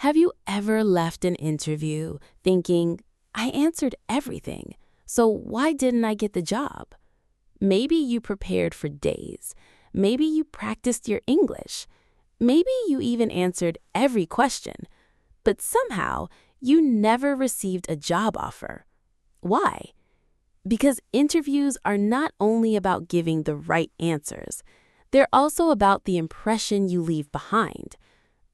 Have you ever left an interview thinking, I answered everything, so why didn't I get the job? Maybe you prepared for days. Maybe you practiced your English. Maybe you even answered every question, but somehow you never received a job offer. Why? Because interviews are not only about giving the right answers, they're also about the impression you leave behind.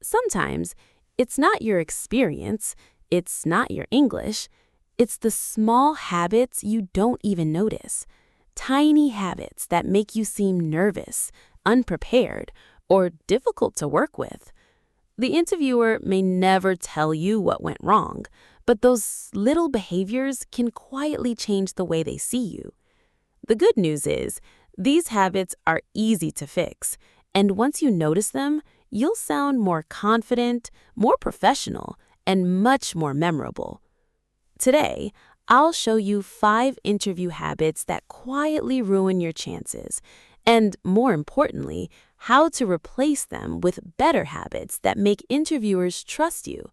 Sometimes it's not your experience, it's not your English, it's the small habits you don't even notice. Tiny habits that make you seem nervous, unprepared, or difficult to work with. The interviewer may never tell you what went wrong, but those little behaviors can quietly change the way they see you. The good news is, these habits are easy to fix, and once you notice them, you'll sound more confident, more professional, and much more memorable. Today, I'll show you 5 interview habits that quietly ruin your chances, and more importantly, how to replace them with better habits that make interviewers trust you.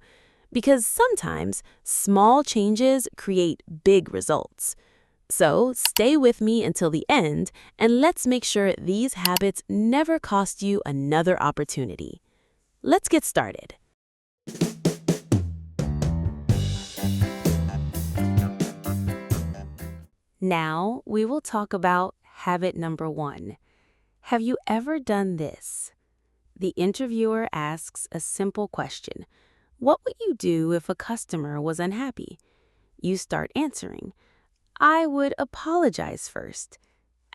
Because sometimes small changes create big results. So stay with me until the end, and let's make sure these habits never cost you another opportunity. Let's get started. Now we will talk about habit number 1. Have you ever done this? The interviewer asks a simple question. What would you do if a customer was unhappy? You start answering. I would apologize first.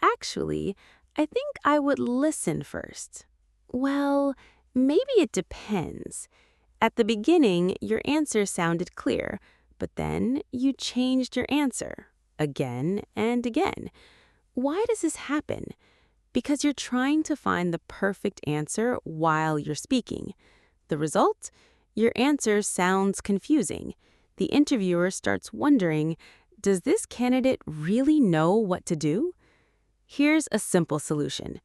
Actually, I think I would listen first. Well, maybe it depends. At the beginning, your answer sounded clear, but then you changed your answer again and again. Why does this happen? Because you're trying to find the perfect answer while you're speaking. The result? Your answer sounds confusing. The interviewer starts wondering, does this candidate really know what to do? Here's a simple solution.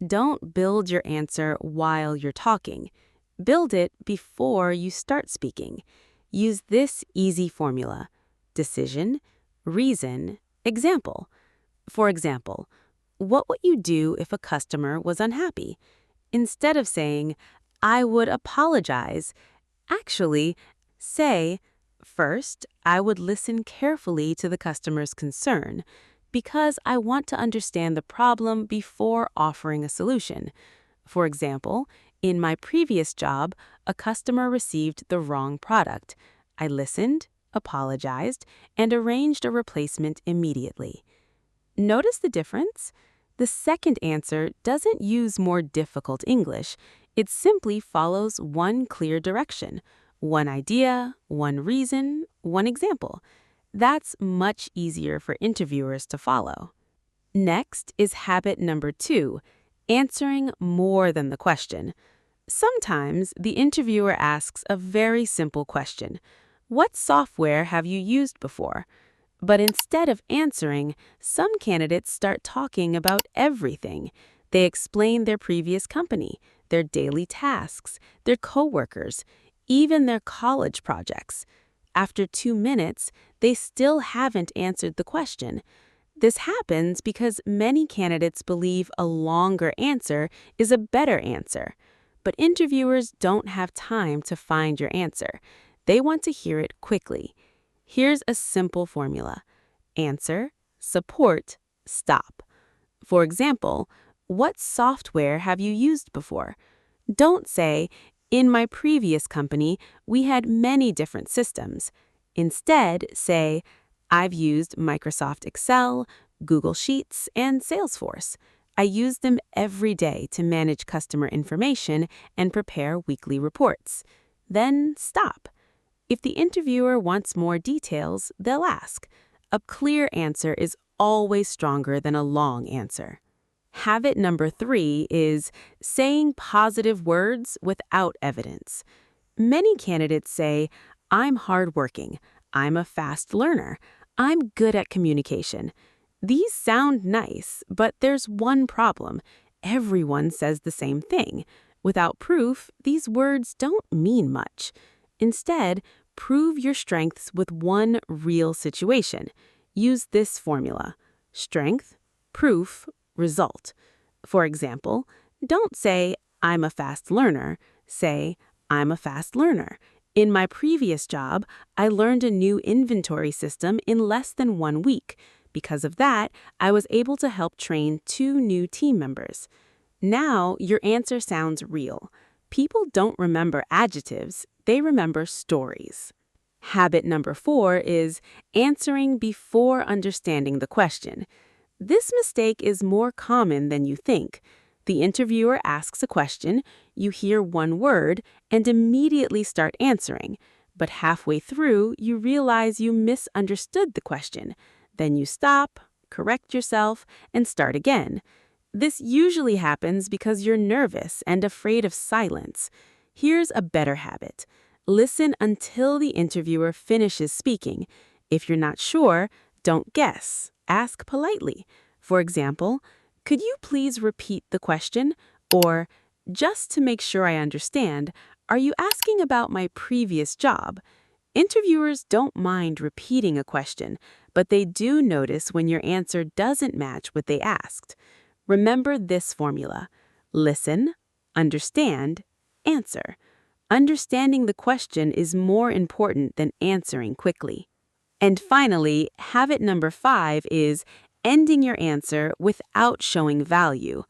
Don't build your answer while you're talking. Build it before you start speaking. Use this easy formula: decision, reason, example. For example, what would you do if a customer was unhappy? Instead of saying, I would apologize, actually say, first, I would listen carefully to the customer's concern because I want to understand the problem before offering a solution. For example, in my previous job, a customer received the wrong product. I listened, apologized, and arranged a replacement immediately. Notice the difference? The second answer doesn't use more difficult English. It simply follows one clear direction. One idea, one reason, one example. That's much easier for interviewers to follow. Next is habit number 2, answering more than the question. Sometimes the interviewer asks a very simple question. What software have you used before? But instead of answering, some candidates start talking about everything. They explain their previous company, their daily tasks, their coworkers, even their college projects. After 2 minutes, they still haven't answered the question. This happens because many candidates believe a longer answer is a better answer. But interviewers don't have time to find your answer. They want to hear it quickly. Here's a simple formula: answer, support, stop. For example, what software have you used before? Don't say, in my previous company, we had many different systems. Instead, say, I've used Microsoft Excel, Google Sheets, and Salesforce. I use them every day to manage customer information and prepare weekly reports. Then stop. If the interviewer wants more details, they'll ask. A clear answer is always stronger than a long answer. Habit number 3 is saying positive words without evidence. Many candidates say, I'm hardworking, I'm a fast learner, I'm good at communication. These sound nice, but there's one problem. Everyone says the same thing. Without proof, these words don't mean much. Instead, prove your strengths with one real situation. Use this formula: strength, proof, result. For example, don't say, "I'm a fast learner." Say, "I'm a fast learner. In my previous job, I learned a new inventory system in less than 1 week. Because of that, I was able to help train 2 new team members." Now, your answer sounds real. People don't remember adjectives, they remember stories. Habit number 4 is answering before understanding the question. This mistake is more common than you think. The interviewer asks a question, you hear one word, and immediately start answering. But halfway through, you realize you misunderstood the question. Then you stop, correct yourself, and start again. This usually happens because you're nervous and afraid of silence. Here's a better habit. Listen until the interviewer finishes speaking. If you're not sure, don't guess. Ask politely. For example, "Could you please repeat the question?" Or, "Just to make sure I understand, are you asking about my previous job?" Interviewers don't mind repeating a question, but they do notice when your answer doesn't match what they asked. Remember this formula: listen, understand, answer. Understanding the question is more important than answering quickly. And finally, habit number 5 is ending your answer without showing value.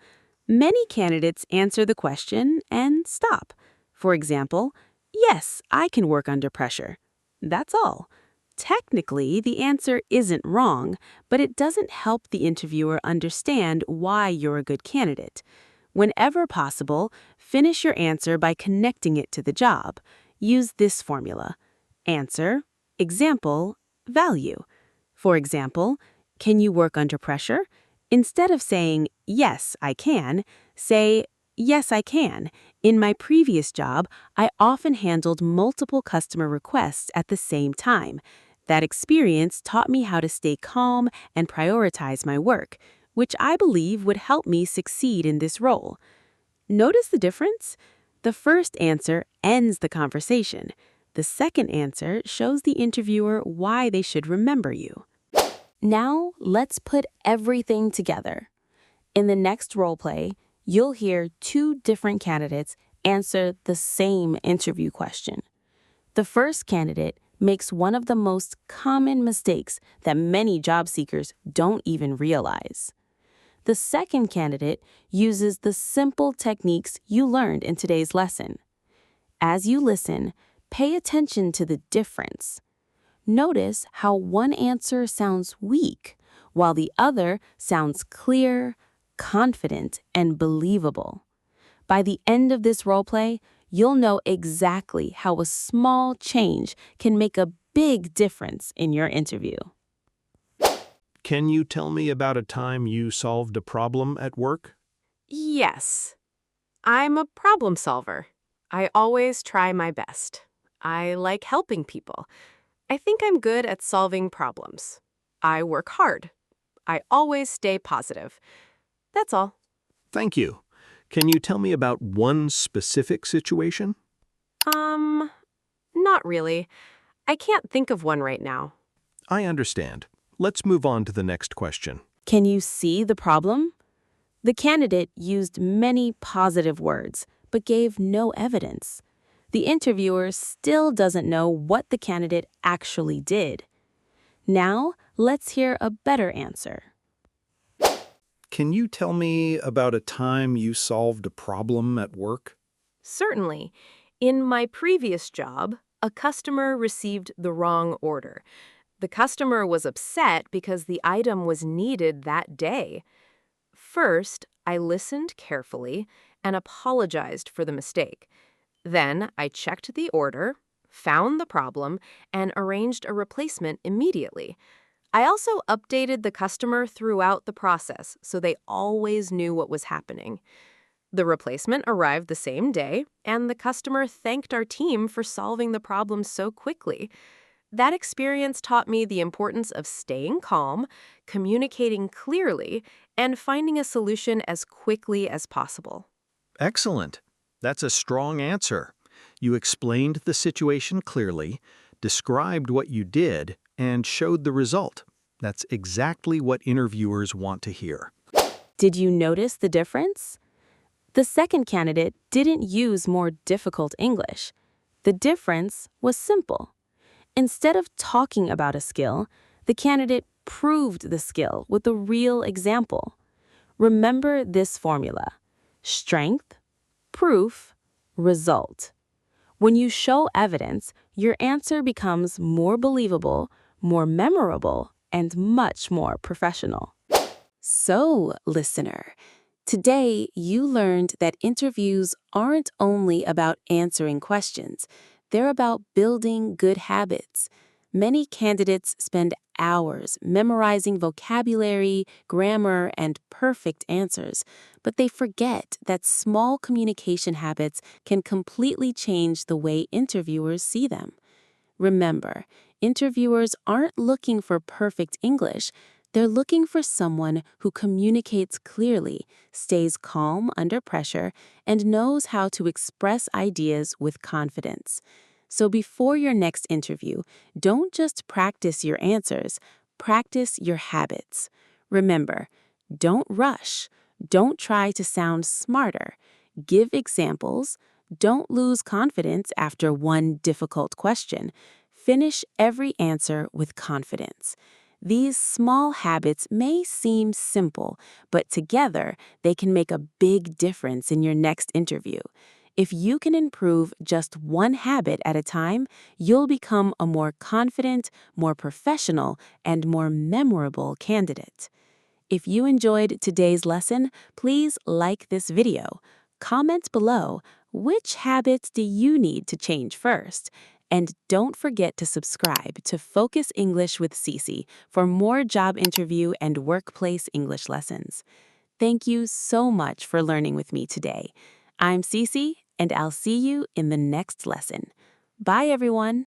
Many candidates answer the question and stop. For example, "Yes, I can work under pressure." That's all. Technically, the answer isn't wrong, but it doesn't help the interviewer understand why you're a good candidate. Whenever possible, finish your answer by connecting it to the job. Use this formula: answer, example, value. For example, "Can you work under pressure?" Instead of saying, "Yes, I can," say, "Yes, I can. In my previous job, I often handled multiple customer requests at the same time. That experience taught me how to stay calm and prioritize my work, which I believe would help me succeed in this role." Notice the difference? The first answer ends the conversation. The second answer shows the interviewer why they should remember you. Now, let's put everything together. In the next role play, you'll hear 2 different candidates answer the same interview question. The first candidate makes one of the most common mistakes that many job seekers don't even realize. The second candidate uses the simple techniques you learned in today's lesson. As you listen, pay attention to the difference. Notice how one answer sounds weak, while the other sounds clear, confident, and believable. By the end of this roleplay, you'll know exactly how a small change can make a big difference in your interview. Can you tell me about a time you solved a problem at work? Yes, I'm a problem solver. I always try my best. I like helping people. I think I'm good at solving problems. I work hard. I always stay positive. That's all. Thank you. Can you tell me about one specific situation? Not really. I can't think of one right now. I understand. Let's move on to the next question. Can you see the problem? The candidate used many positive words, but gave no evidence. The interviewer still doesn't know what the candidate actually did. Now, let's hear a better answer. Can you tell me about a time you solved a problem at work? Certainly. In my previous job, a customer received the wrong order. The customer was upset because the item was needed that day. First, I listened carefully and apologized for the mistake. Then I checked the order, found the problem, and arranged a replacement immediately. I also updated the customer throughout the process so they always knew what was happening. The replacement arrived the same day, and the customer thanked our team for solving the problem so quickly. That experience taught me the importance of staying calm, communicating clearly, and finding a solution as quickly as possible. Excellent. That's a strong answer. You explained the situation clearly, described what you did, and showed the result. That's exactly what interviewers want to hear. Did you notice the difference? The second candidate didn't use more difficult English. The difference was simple. Instead of talking about a skill, the candidate proved the skill with a real example. Remember this formula: strength, proof, result. When you show evidence, your answer becomes more believable, more memorable, and much more professional. So, listener, today you learned that interviews aren't only about answering questions, they're about building good habits. Many candidates spend hours memorizing vocabulary, grammar, and perfect answers, but they forget that small communication habits can completely change the way interviewers see them. Remember, interviewers aren't looking for perfect English. They're looking for someone who communicates clearly, stays calm under pressure, and knows how to express ideas with confidence. So before your next interview, don't just practice your answers, practice your habits. Remember, don't rush. Don't try to sound smarter. Give examples. Don't lose confidence after one difficult question. Finish every answer with confidence. These small habits may seem simple, but together they can make a big difference in your next interview. If you can improve just one habit at a time, you'll become a more confident, more professional, and more memorable candidate. If you enjoyed today's lesson, please like this video. Comment below, which habits do you need to change first? And don't forget to subscribe to Focus English with Cece for more job interview and workplace English lessons. Thank you so much for learning with me today. I'm Cece, and I'll see you in the next lesson. Bye, everyone.